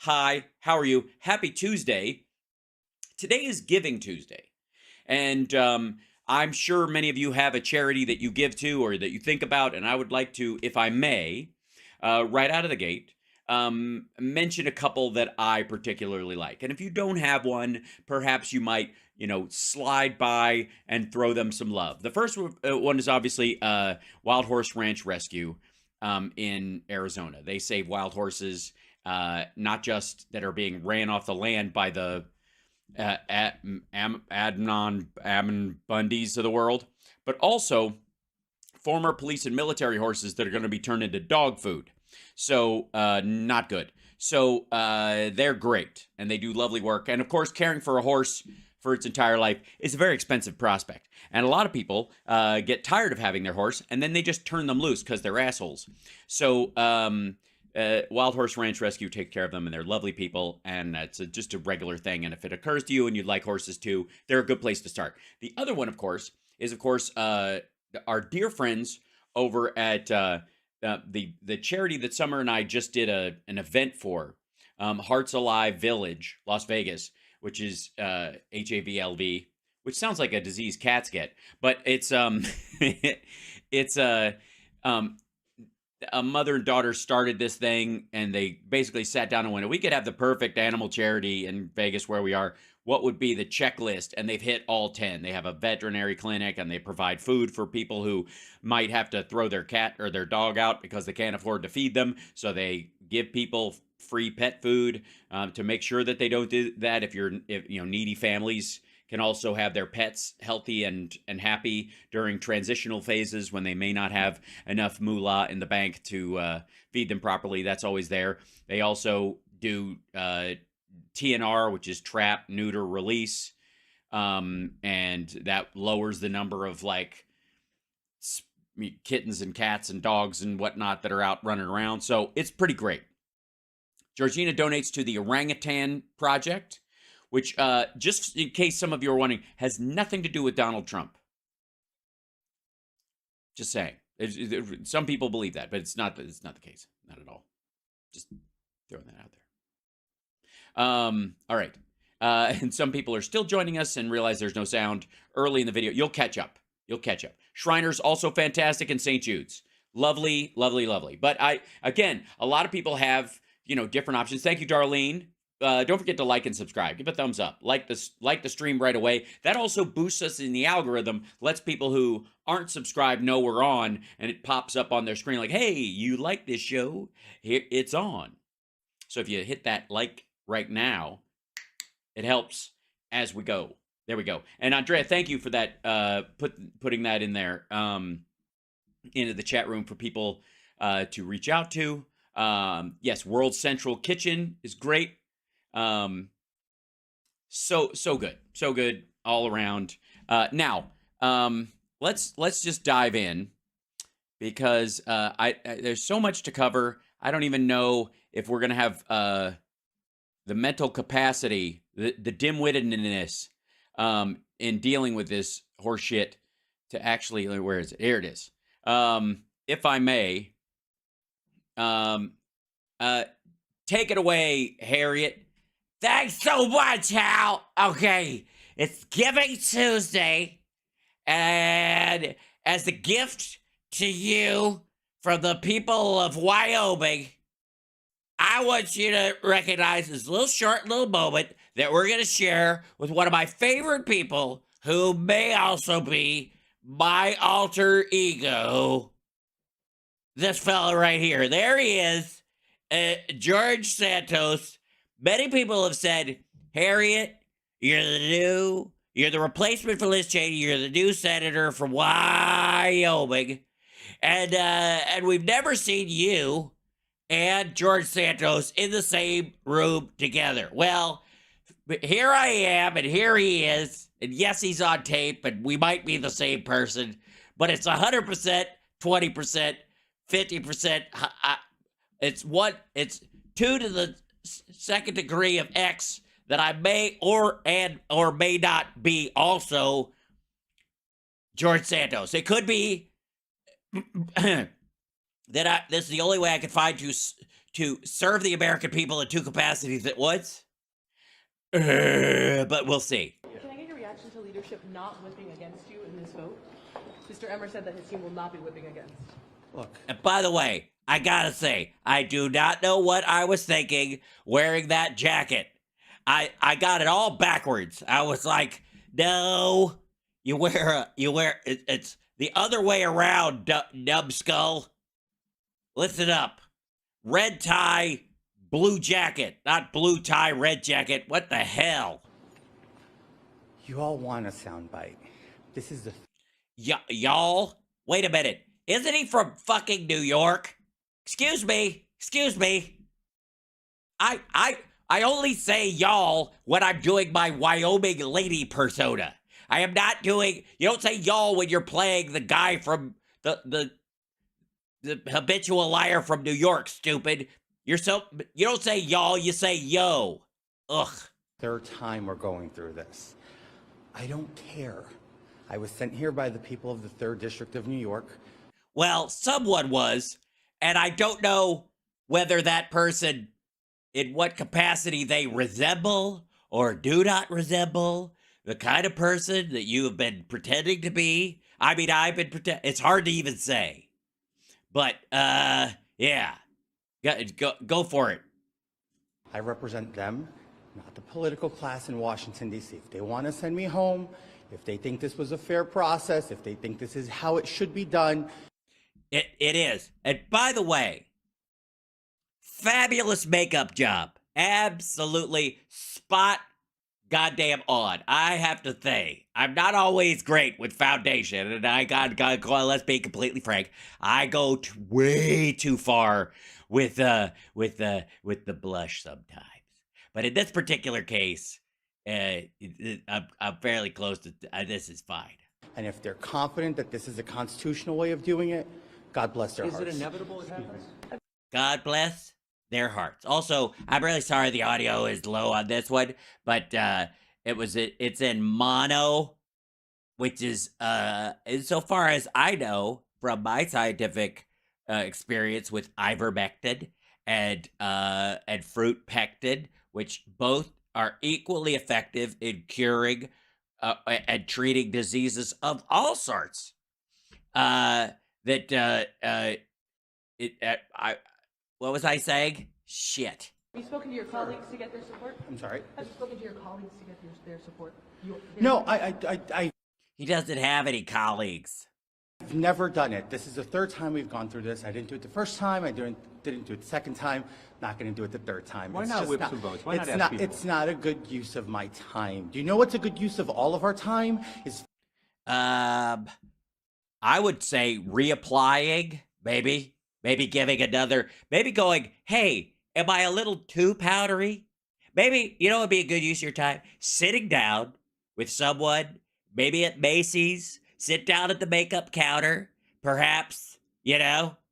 Hi, how are you? Happy Tuesday. Today is Giving Tuesday. And I'm sure many of you have a charity that you give to or that you think about. And I would like to, if I may, right out of the gate, mention a couple that I particularly like. And if you don't have one, perhaps you might, slide by and throw them some love. The first one is obviously Wild Horse Ranch Rescue in Arizona. They save wild horses, not just that are being ran off the land by the Ammon Bundys of the world, but also former police and military horses that are going to be turned into dog food. So, not good. So, they're great and they do lovely work. And of course, caring for a horse for its entire life is a very expensive prospect. And a lot of people get tired of having their horse and then they just turn them loose because they're assholes. So, Wild Horse Ranch Rescue takes care of them, and they're lovely people, and that's just a regular thing. And if it occurs to you and you'd like horses too, they're a good place to start. The other one, of course, is our dear friends over at the charity that Summer and I just did an event for, Hearts Alive Village, Las Vegas, which is HAVLV, which sounds like a disease cats get, but it's it's a mother and daughter started this thing, and they basically sat down and went, we could have the perfect animal charity in Vegas where we are. What would be the checklist? And they've hit all 10. They have a veterinary clinic, and they provide food for people who might have to throw their cat or their dog out because they can't afford to feed them. So they give people free pet food to make sure that they don't do that. If needy families can also have their pets healthy and happy during transitional phases when they may not have enough moolah in the bank to feed them properly. That's always there. They also do TNR, which is trap, neuter, release. And that lowers the number of kittens and cats and dogs and whatnot that are out running around. So it's pretty great. Georgina donates to the Orangutan Project, which, just in case some of you are wondering, has nothing to do with Donald Trump. Just saying. Some people believe that, but it's not the case. Not at all. Just throwing that out there. All right. And some people are still joining us and realize there's no sound early in the video. You'll catch up. Shriners, also fantastic, and St. Jude's. Lovely, lovely, lovely. But again, a lot of people have, different options. Thank you, Darlene. Don't forget to like and subscribe. Give a thumbs up. Like the stream right away. That also boosts us in the algorithm. Lets people who aren't subscribed know we're on, and it pops up on their screen like, hey, you like this show? Here it's on. So if you hit that like right now, it helps as we go. There we go. And Andrea, thank you for that. Putting that in there into the chat room for people to reach out to. Yes, World Central Kitchen is great. So good all around. Now, let's just dive in because there's so much to cover. I don't even know if we're gonna have the mental capacity, the dim-wittedness in dealing with this horse shit to actually, where is it? Here it is. If I may, take it away, Harriet. Thanks so much, Hal. Okay, it's Giving Tuesday, and as a gift to you from the people of Wyoming, I want you to recognize this short little moment that we're going to share with one of my favorite people who may also be my alter ego. This fella right here. There he is, George Santos. Many people have said, Harriet, you're the replacement for Liz Cheney. You're the new senator from Wyoming. And we've never seen you and George Santos in the same room together. Well, here I am, and here he is. And yes, he's on tape, and we might be the same person, but it's 100%, 20%, 50%. It's 2 to the second degree of X that I may or may not be also George Santos. It could be that this is the only way I could find to serve the American people in two capacities at once. But we'll see. Can I get your reaction to leadership not whipping against you in this vote? Mr. Emmer said that his team will not be whipping against. Look. And by the way, I gotta say, I do not know what I was thinking wearing that jacket. I got it all backwards. I was like, no, it's the other way around, numbskull. Listen up. Red tie, blue jacket. Not blue tie, red jacket. What the hell? You all want a soundbite. This is the... Y'all? Wait a minute. Isn't he from fucking New York? Excuse me. I only say y'all when I'm doing my Wyoming lady persona. I am not doing... You don't say y'all when you're playing the guy from the habitual liar from New York, stupid. You don't say y'all, you say yo. Ugh. Third time we're going through this. I don't care. I was sent here by the people of the 3rd District of New York. Well, someone was, and I don't know whether that person, in what capacity they resemble or do not resemble the kind of person that you have been pretending to be. I mean, I've been it's hard to even say. But, yeah. Go for it. I represent them, not the political class in Washington, D.C. If they want to send me home, if they think this was a fair process, if they think this is how it should be done. It is. And by the way, fabulous makeup job. Absolutely spot goddamn on. I have to say, I'm not always great with foundation, and let's be completely frank, I go way too far with the blush sometimes. But in this particular case, I'm fairly close to this is fine. And if they're confident that this is a constitutional way of doing it, God bless their hearts. Is it inevitable it happens? God bless their hearts. Also, I'm really sorry the audio is low on this one, but it's in mono, which is insofar as I know from my scientific experience with ivermectin and fruit pectin, which both are equally effective in curing and treating diseases of all sorts. What was I saying? Shit. Have you spoken to your colleagues to get their support? I'm sorry? Have you spoken to your colleagues to get their support? No, He doesn't have any colleagues. I've never done it. This is the 3rd time we've gone through this. I didn't do it the first time. I didn't do it the second time. Not going to do it the 3rd time. Why not whip some votes? Why not ask people? It's not a good use of my time. Do you know what's a good use of all of our time? Is I would say reapplying, maybe giving another, maybe going, hey, am I a little too powdery? Maybe, you know what would be a good use of your time? Sitting down with someone, maybe at Macy's, sit down at the makeup counter, perhaps, and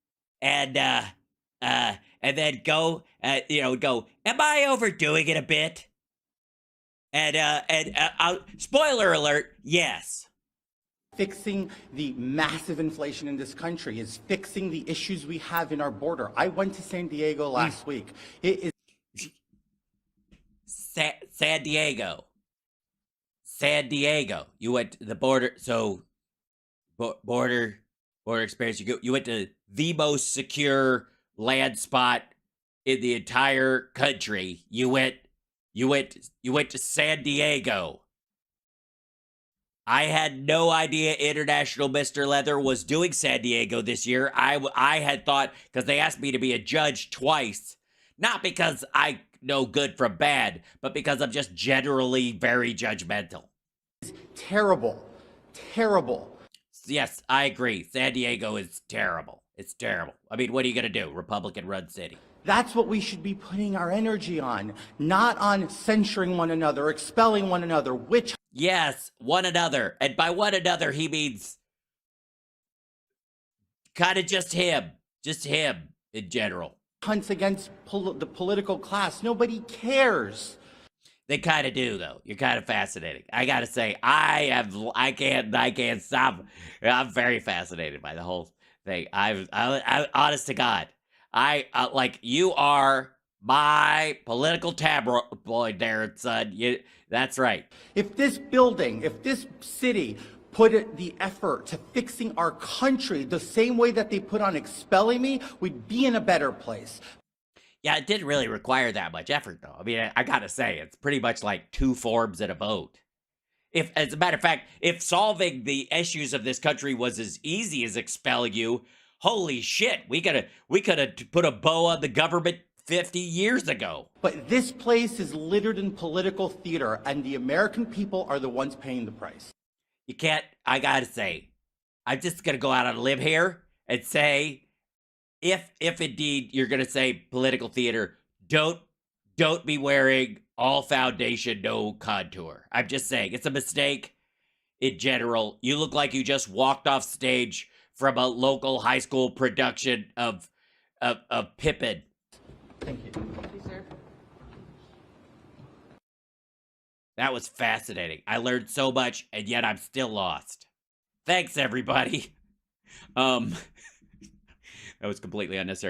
then go, am I overdoing it a bit? Spoiler alert, yes. fixing the massive inflation in this country, is fixing the issues we have in our border. I went to San Diego last week. It is San Diego. You went to the border, so border experience. You went to the most secure land spot in the entire country. You went to San Diego. I had no idea International Mr. Leather was doing San Diego this year. I had thought, because they asked me to be a judge twice, not because I know good from bad, but because I'm just generally very judgmental. terrible. Yes, I agree. San Diego is terrible. It's terrible. I mean, what are you going to do? Republican-run city. That's what we should be putting our energy on, not on censuring one another, expelling one another, witch. Yes, one another. And by one another, he means kind of just him in general. Hunts against the political class. Nobody cares. They kind of do, though. You're kind of fascinating. I gotta say, I can't stop. I'm very fascinated by the whole thing. I honest to God, Like, you are my political tabloid there, son. That's right. If this building, if this city put the effort to fixing our country the same way that they put on expelling me, we'd be in a better place. Yeah, it didn't really require that much effort, though. I mean, I gotta say, it's pretty much like 2 forms and a vote. If, as a matter of fact, if solving the issues of this country was as easy as expel you, holy shit, we could have put a bow on the government 50 years ago. But this place is littered in political theater, and the American people are the ones paying the price. You can't, I gotta say, I'm just gonna go out on a limb here and say, if indeed you're gonna say political theater, don't be wearing all foundation, no contour. I'm just saying, it's a mistake in general. You look like you just walked off stage from a local high school production of Pippin. Thank you. Thank you, sir. That was fascinating. I learned so much, and yet I'm still lost. Thanks, everybody. That was completely unnecessary.